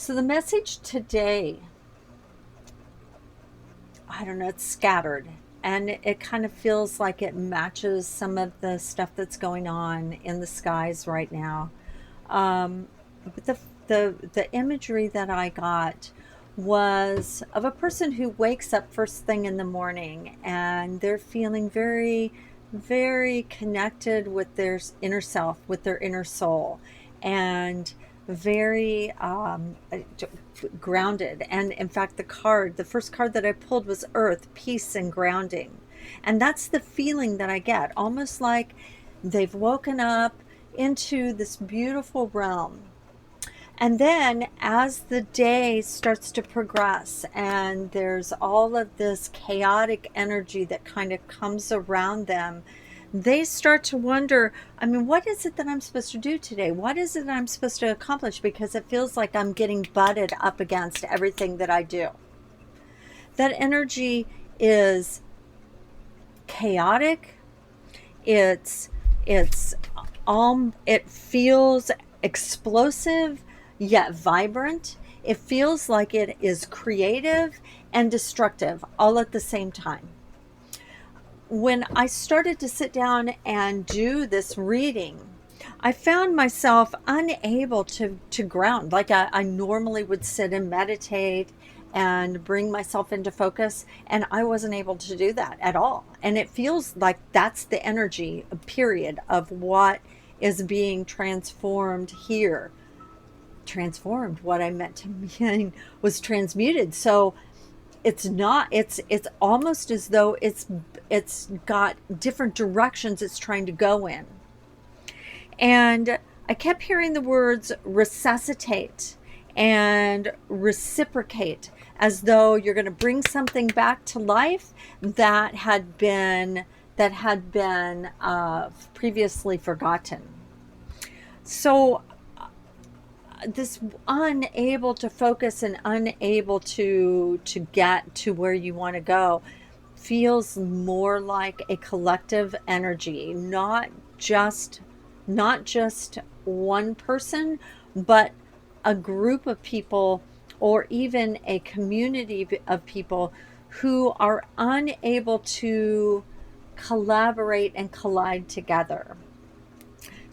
So the message today, I don't know, it's scattered. And it kind of feels like it matches some of the stuff that's going on in the skies right now. But the imagery that I got was of a person who wakes up first thing in the morning and they're feeling very, very connected with their inner self, with their inner soul, and very grounded. And in fact, the first card that I pulled was Earth, Peace, and Grounding. And that's the feeling that I get, almost like they've woken up into this beautiful realm. And then as the day starts to progress and there's all of this chaotic energy that kind of comes around them, they start to wonder, I mean, what is it that I'm supposed to do today? What is it that I'm supposed to accomplish? Because it feels like I'm getting butted up against everything that I do. That energy is chaotic. It feels explosive yet vibrant. It feels like it is creative and destructive all at the same time. When I started to sit down and do this reading, I found myself unable to ground like I normally would sit and meditate and bring myself into focus. And I wasn't able to do that at all. And it feels like that's the energy, period, of what is being transformed here. Transformed, what I meant to mean was transmuted. So it's almost as though it's got different directions it's trying to go in. And I kept hearing the words resuscitate and reciprocate, as though you're going to bring something back to life that had been previously forgotten. So this unable to focus and unable to get to where you want to go feels more like a collective energy, not just one person, but a group of people, or even a community of people who are unable to collaborate and collide together.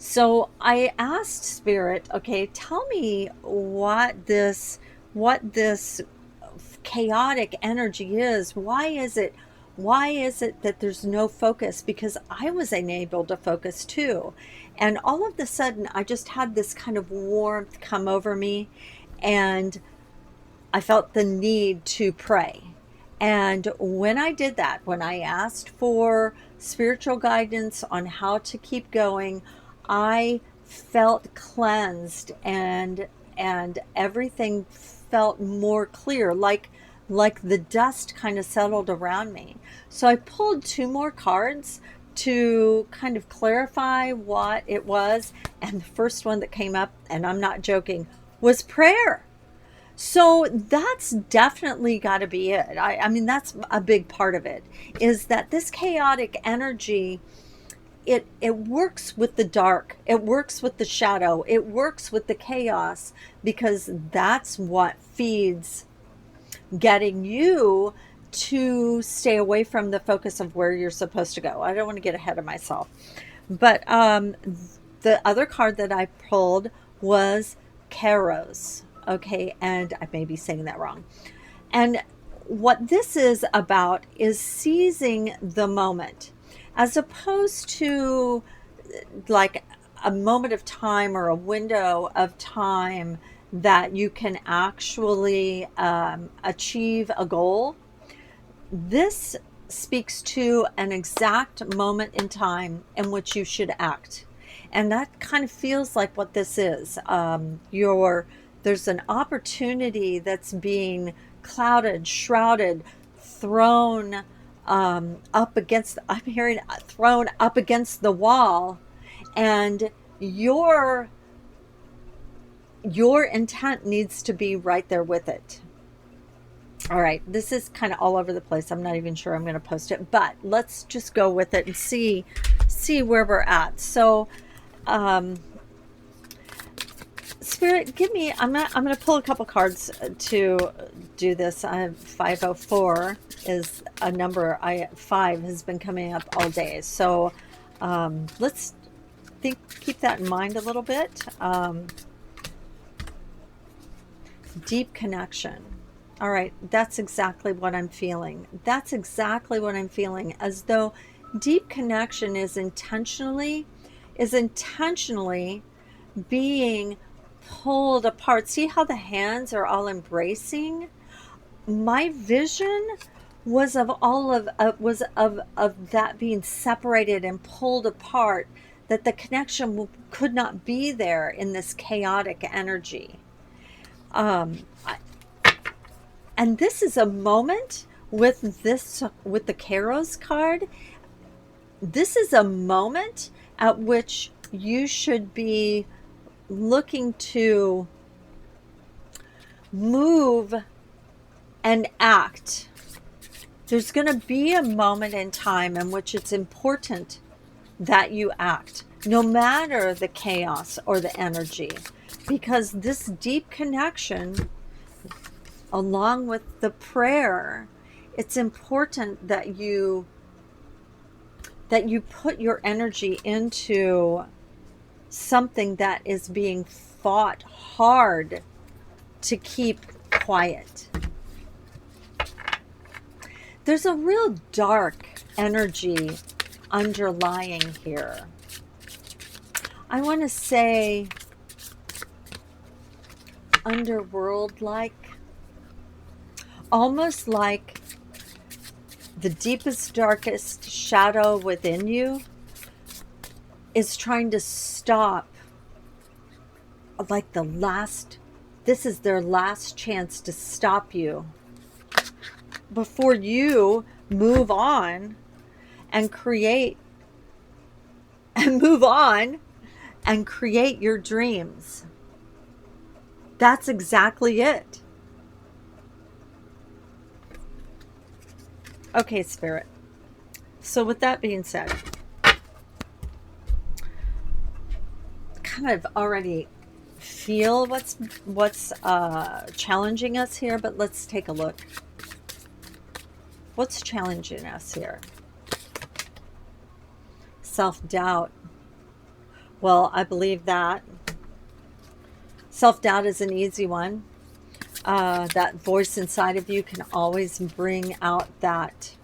So I asked Spirit, okay, tell me what this chaotic energy is. Why is it that there's no focus? Because I was unable to focus too. And all of a sudden I just had this kind of warmth come over me, and I felt the need to pray. And when I did that, when I asked for spiritual guidance on how to keep going, I felt cleansed, and everything felt more clear, like the dust kind of settled around me. So I pulled two more cards to kind of clarify what it was, and the first one that came up, and I'm not joking, was prayer. So that's definitely got to be it. I mean, that's a big part of it, is that this chaotic energy, it works with the dark, it works with the shadow, it works with the chaos, because that's what feeds getting you to stay away from the focus of where you're supposed to go. I don't want to get ahead of myself. But the other card that I pulled was Kairos. Okay, and I may be saying that wrong. And what this is about is seizing the moment, as opposed to like a moment of time or a window of time that you can actually achieve a goal. This speaks to an exact moment in time in which you should act. And that kind of feels like what this is. There's an opportunity that's being clouded, shrouded, thrown up against, I'm hearing thrown up against the wall, and your intent needs to be right there with it. All right, this is kind of all over the place. I'm not even sure I'm going to post it, but let's just go with it and see where we're at. So Spirit, give me. I'm gonna pull a couple cards to do this. I have 504 is a number. Five has been coming up all day. So let's keep that in mind a little bit. Deep connection. All right, that's exactly what I'm feeling. That's exactly what I'm feeling. As though deep connection is intentionally being pulled apart. See how the hands are all embracing? My vision was of all of was of that being separated and pulled apart, that the connection could not be there in this chaotic energy. Um, and this is a moment with the Keros card. This is a moment at which you should be looking to move and act. There's going to be a moment in time in which it's important that you act, no matter the chaos or the energy, because this deep connection, along with the prayer, it's important that you put your energy into something that is being fought hard to keep quiet. There's a real dark energy underlying here. I want to say underworld-like, almost like the deepest, darkest shadow within you is trying to stop, like this is their last chance to stop you before you move on and create your dreams. That's exactly it. Okay, Spirit. So with that being said, kind of already feel what's challenging us here, but let's take a look. What's challenging us here? Self-doubt. Well, I believe that. Self-doubt is an easy one. That voice inside of you can always bring out that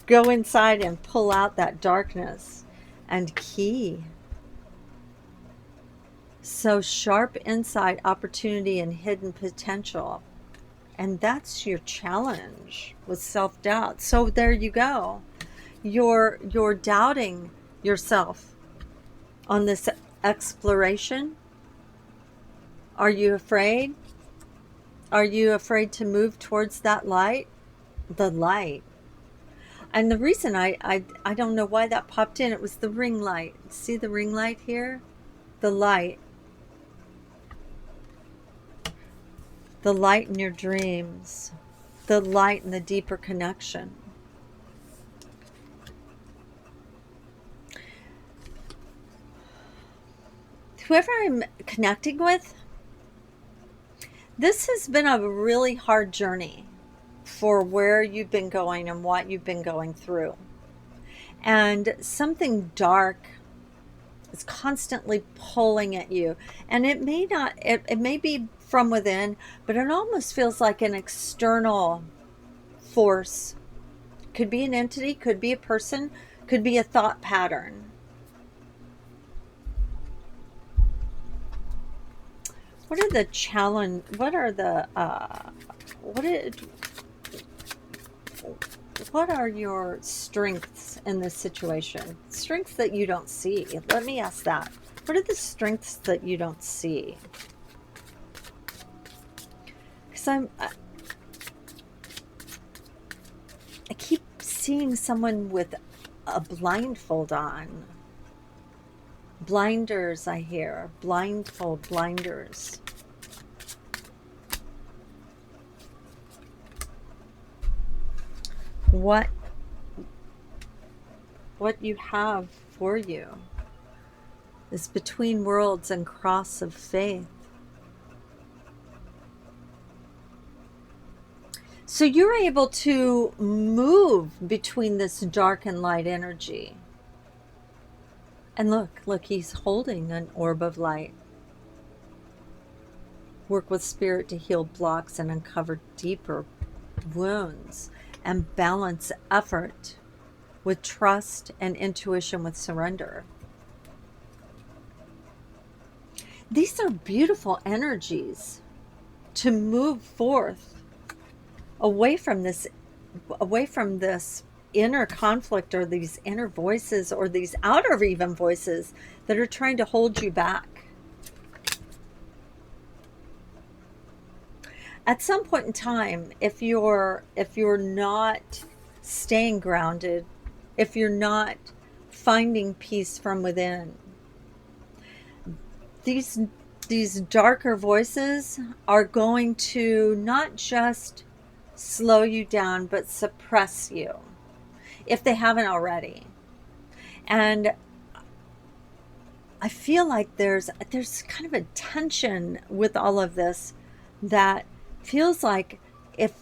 go inside and pull out that darkness and key. So sharp insight, opportunity, and hidden potential. And that's your challenge with self-doubt. So there you go. You're doubting yourself on this exploration. Are you afraid? Are you afraid to move towards that light? The light. And the reason I don't know why that popped in, it was the ring light. See the ring light here? The light. The light in your dreams. The light in the deeper connection. Whoever I'm connecting with, this has been a really hard journey for where you've been going and what you've been going through. And something dark is constantly pulling at you. And it may not, it may be from within, but it almost feels like an external force. Could be an entity, could be a person, could be a thought pattern. What are the challenge? What are the what are your strengths in this situation? Strengths that you don't see. Let me ask that. What are the strengths that you don't see? Because I keep seeing someone with a blindfold on. Blinders, I hear. Blindfold, blinders. What you have for you. is between worlds and cross of faith. So you're able to move between this dark and light energy. And look, he's holding an orb of light. Work with spirit to heal blocks and uncover deeper wounds, and balance effort with trust and intuition with surrender. These are beautiful energies to move forth away from this inner conflict, or these inner voices, or these outer even voices that are trying to hold you back. At some point in time, if you're not staying grounded, if you're not finding peace from within, these darker voices are going to not just slow you down, but suppress you, if they haven't already. And I feel like there's kind of a tension with all of this that feels like, if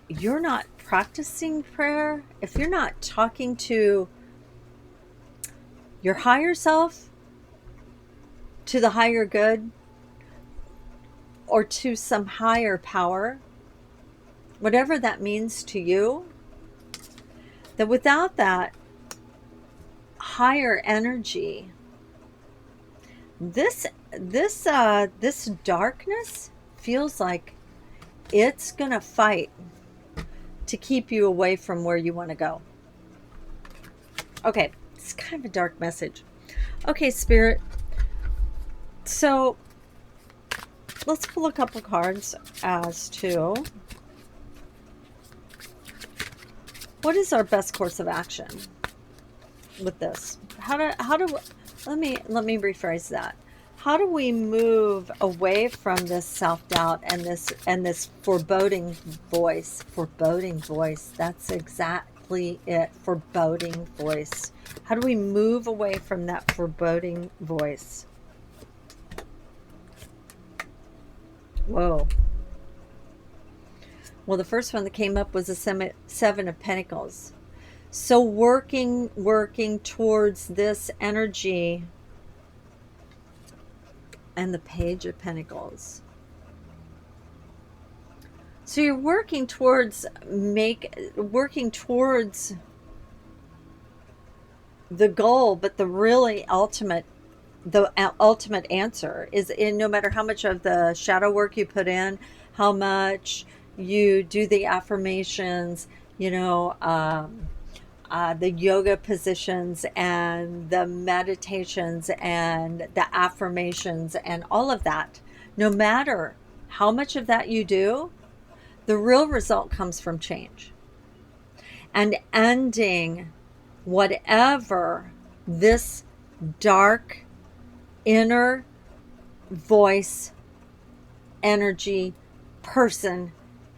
you're not practicing prayer, if you're not talking to your higher self, to the higher good, or to some higher power, whatever that means to you, that without that higher energy, this darkness feels like it's gonna fight to keep you away from where you want to go. Okay, it's kind of a dark message. Okay, Spirit. So let's pull a couple cards as to what is our best course of action with this. Let me rephrase that. How do we move away from this self-doubt and this foreboding voice? Foreboding voice. That's exactly it. Foreboding voice. How do we move away from that foreboding voice? Whoa. Well, the first one that came up was the Seven of Pentacles. So working towards this energy, and the Page of Pentacles. So you're working towards the goal, but the ultimate answer is in, no matter how much of the shadow work you put in, how much you do the affirmations, the yoga positions and the meditations and the affirmations and all of that, no matter how much of that you do, the real result comes from change and ending whatever this dark inner voice energy person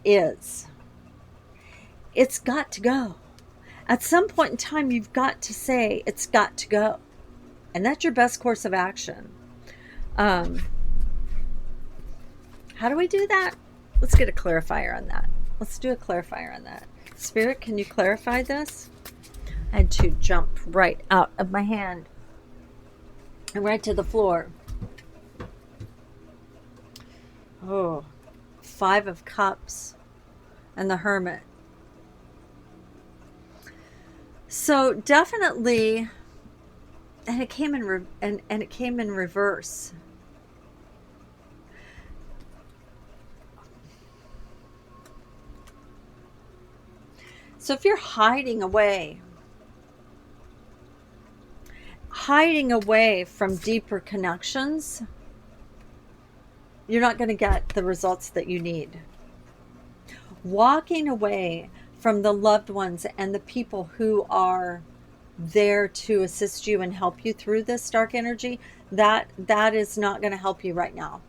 is. It's got to go. At some point in time, you've got to say, it's got to go. And that's your best course of action. How do we do that? Let's get a clarifier on that. Let's do a clarifier on that. Spirit, can you clarify this? I had to jump right out of my hand and right to the floor. Oh, 5 of Cups and the Hermit. So definitely, and it came in it came in reverse. So if you're hiding away from deeper connections, you're not going to get the results that you need. Walking away from the loved ones and the people who are there to assist you and help you through this dark energy, that is not going to help you right now.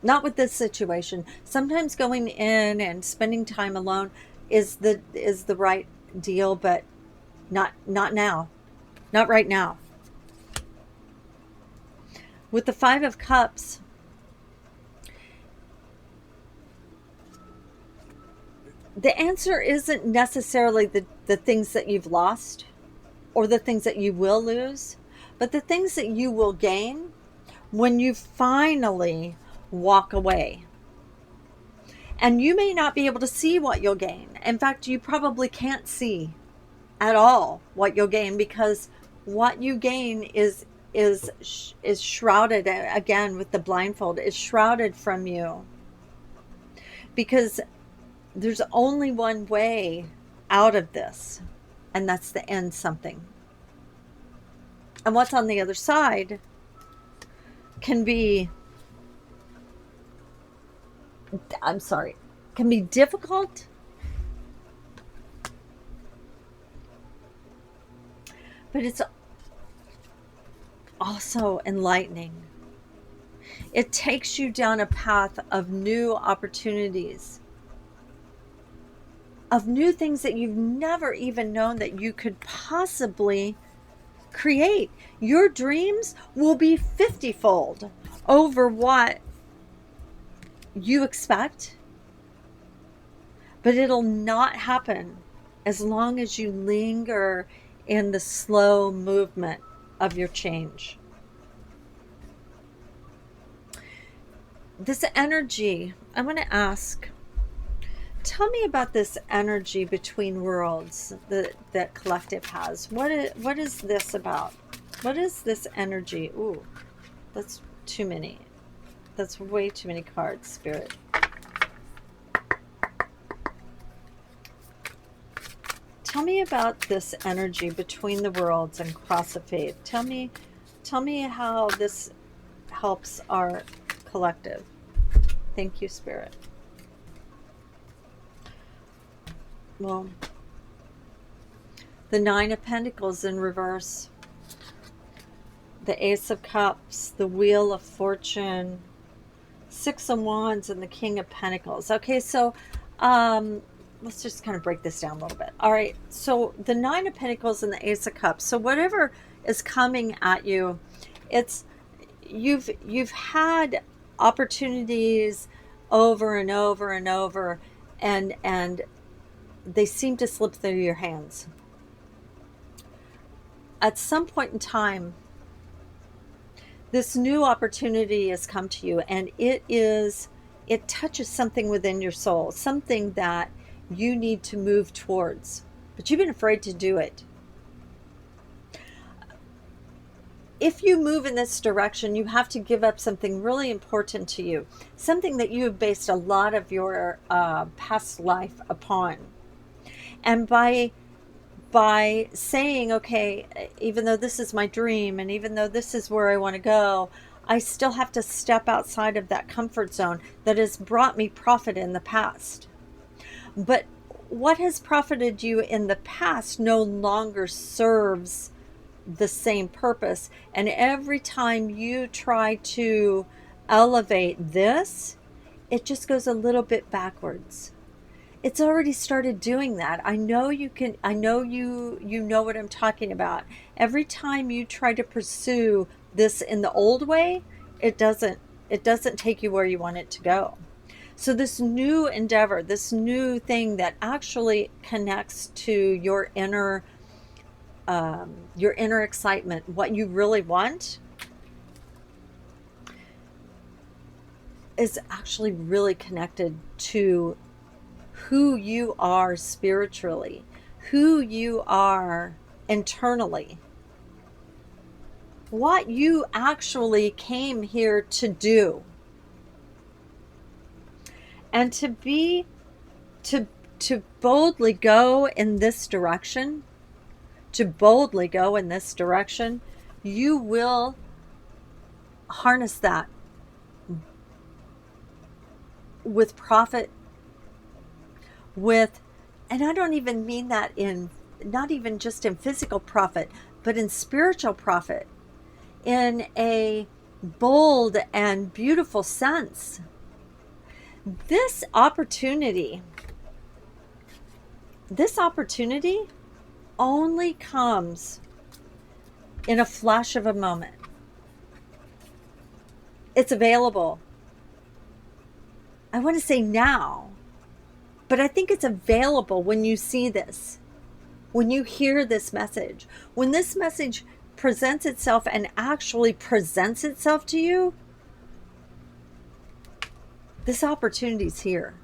Not with this situation. Sometimes going in and spending time alone is the right deal, but not now. Not right now. With the Five of Cups, the answer isn't necessarily the things that you've lost or the things that you will lose, but the things that you will gain when you finally walk away. And you may not be able to see what you'll gain. In fact, you probably can't see at all what you'll gain, because what you gain is shrouded, again with the blindfold, is shrouded from you, because there's only one way out of this, and that's to end something. And what's on the other side can be, can be difficult, but it's also enlightening. It takes you down a path of new opportunities, of new things that you've never even known that you could possibly create. Your dreams will be 50-fold over what you expect, but it'll not happen as long as you linger in the slow movement of your change. This energy, I'm going to ask, tell me about this energy between worlds that collective has. What is this about? What is this energy? Ooh, that's too many. That's way too many cards, Spirit. Tell me about this energy between the worlds and cross of faith. Tell me how this helps our collective. Thank you, Spirit. Well, the Nine of Pentacles in reverse, the Ace of Cups, the Wheel of Fortune, Six of Wands, and the King of Pentacles. Okay, so let's just kind of break this down a little bit. All right, so the Nine of Pentacles and the Ace of Cups. So whatever is coming at you, it's you've had opportunities over and over and over, and they seem to slip through your hands. At some point in time, this new opportunity has come to you, and it touches something within your soul, something that you need to move towards, but you've been afraid to do it. If you move in this direction, you have to give up something really important to you, something that you have based a lot of your past life upon. And by saying, okay, even though this is my dream, and even though this is where I want to go, I still have to step outside of that comfort zone that has brought me profit in the past. But what has profited you in the past no longer serves the same purpose. And every time you try to elevate this, it just goes a little bit backwards. It's already started doing that. I know you can. I know you know what I'm talking about. Every time you try to pursue this in the old way, it doesn't take you where you want it to go. So this new endeavor, this new thing that actually connects to your inner excitement, what you really want, is actually really connected to who you are spiritually, who you are internally, what you actually came here to do. And to boldly go in this direction, you will harness that with profit, and I don't even mean that in, not even just in physical profit, but in spiritual profit, in a bold and beautiful sense. This opportunity only comes in a flash of a moment. It's available. I want to say now, but I think it's available when you see this, when you hear this message. When this message presents itself and actually presents itself to you, this opportunity's here.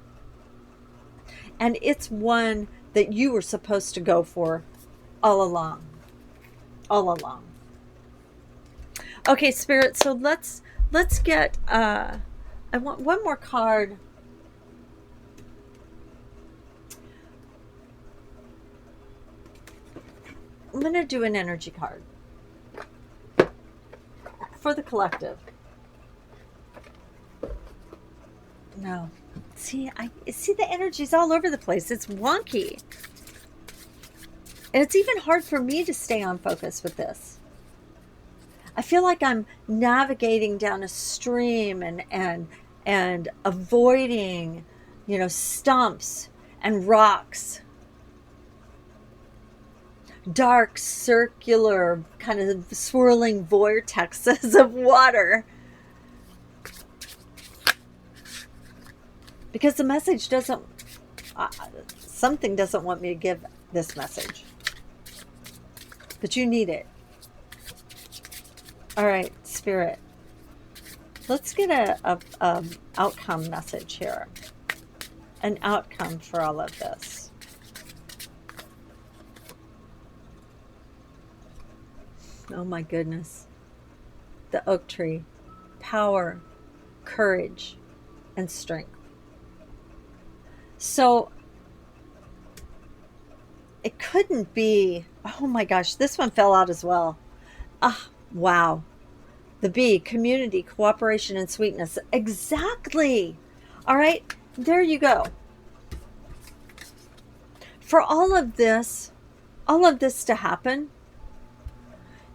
And it's one that you were supposed to go for all along. All along. Okay, Spirit, so let's get I want one more card. I'm going to do an energy card for the collective. No. See, I see the energy's all over the place. It's wonky. And it's even hard for me to stay on focus with this. I feel like I'm navigating down a stream and avoiding, stumps and rocks. Dark, circular, kind of swirling vortexes of water. Because the message doesn't, something doesn't want me to give this message. But you need it. All right, Spirit. Let's get a outcome message here. An outcome for all of this. Oh my goodness. The oak tree. Power, courage, and strength. So it couldn't be, oh my gosh, this one fell out as well. Wow. The B, community, cooperation, and sweetness. Exactly. All right, there you go. For all of this to happen,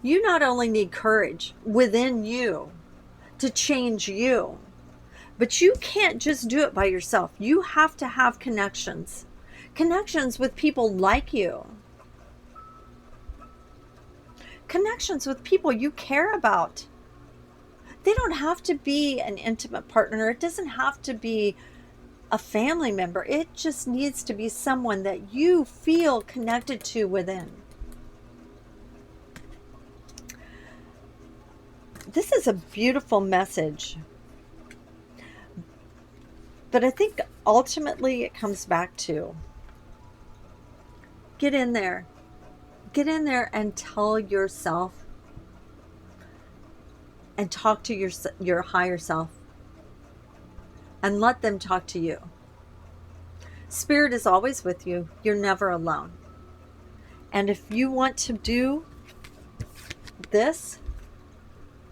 you not only need courage within you to change you, but you can't just do it by yourself. You have to have connections with people like you, connections with people you care about. They don't have to be an intimate partner. It doesn't have to be a family member. It just needs to be someone that you feel connected to within. This is a beautiful message. But I think ultimately it comes back to get in there. Get in there and tell yourself and talk to your higher self. And let them talk to you. Spirit is always with you. You're never alone. And if you want to do this,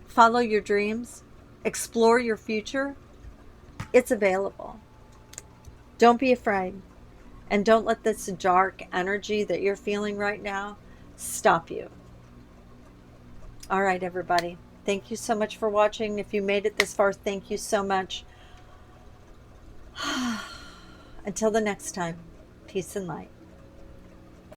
follow your dreams, explore your future, it's available. Don't be afraid. And don't let this dark energy that you're feeling right now stop you. All right, everybody. Thank you so much for watching. If you made it this far, thank you so much. Until the next time, peace and light.